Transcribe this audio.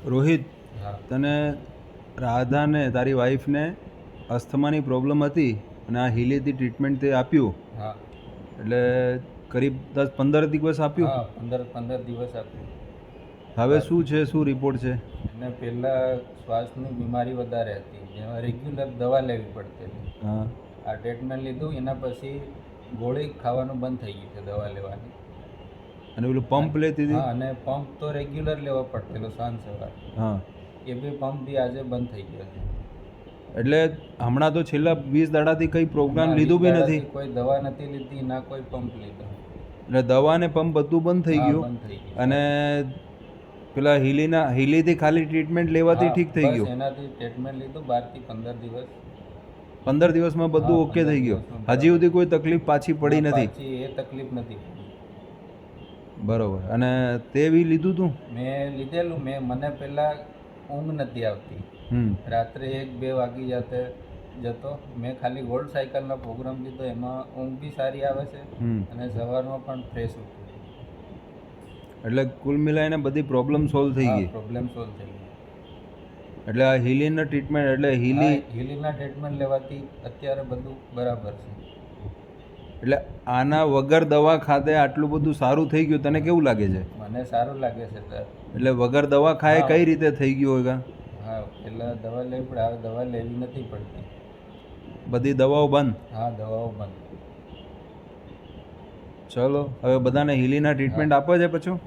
રોહિત, હા તને રાધાને તારી વાઈફને અસ્થમાની પ્રોબ્લેમ હતી અને આ હિલીથી ટ્રીટમેન્ટ તે આપ્યું, હા એટલે કરીબ 10-15 દિવસ આપ્યું. હા 15 દિવસ આપ્યું. હવે શું છે, શું રિપોર્ટ છે? એને પહેલાં શ્વાસની બીમારી વધારે હતી, જેમાં રેગ્યુલર દવા લેવી પડતી હતી. હા, આ ટ્રીટમેન્ટ લીધું એના પછી ગોળી ખાવાનું બંધ થઈ ગયું છે, દવા લેવાની. અને પેલું પંપ લેતી હતી. હા, અને પંપ તો રેગ્યુલર લેવો પડતેલો સાંજ સવાર. હા, એ બી પંપ બી આજે બંધ થઈ ગયો છે. એટલે હમણાં તો છેલ્લા 20 દાડાથી કંઈ પ્રોગ્રામ ના, લીધું 20 બી નથી. દાડાથી કોઈ દવા નથી લીધી, ના કોઈ પંપ લીધો. એટલે દવા ને પંપ બધું બંધ થઈ હા, ગયું. બંધ થઈ ગયું. અને પેલા હિલીથી ખાલી ટ્રીટમેન્ટ લેવાથી હા, ઠીક થઈ બસ ગયું. એનાથી ટ્રીટમેન્ટ લીધું 12 થી 15 દિવસ. 15 દિવસમાં બધું હા, ઓકે 15 થઈ ગયું. દિવસમાં હજી બરાબર. સુધી કોઈ તકલીફ પાછી પડી ના, નથી. પાછી એ તકલીફ નથી પડી. બરોબર. અને તે બી લીધું તું? મેં લીધેલું. મને પહેલાં ઊંઘ નથી આવતી, રાત્રે 1-2 વાગી જતો. મેં ખાલી ગોલ્ડ સાયકલનો પ્રોગ્રામ લીધો, એમાં ઊંઘ બી સારી આવે છે અને સવારમાં પણ ફ્રેશ ઉઠું. એટલે કુલ મિલાઈને બધી પ્રોબ્લેમ સોલ્વ થઈ હા, ગઈ. પ્રોબ્લેમ સોલ્વ થઈ ગઈ. એટલે આ હિલીના ટ્રીટમેન્ટ, એટલે હા, હિલીના ટ્રીટમેન્ટ લેવાથી અત્યારે બધું બરાબર છે. એટલે આના વગર દવા ખાતે આટલું બધું સારું થઈ ગયું, તને કેવું લાગે છે? મને સારું લાગે છે સર. એટલે વગર દવા ખાય હા. કઈ રીતે થઈ ગયું હોય? હા, પહેલાં દવા લેવી પડે, હવે દવા લેવી નથી પડતી. બધી દવાઓ બંધ. હા, દવાઓ બંધ. ચલો, હવે બધાને હિલીના ટ્રીટમેન્ટ આપો છે પછી.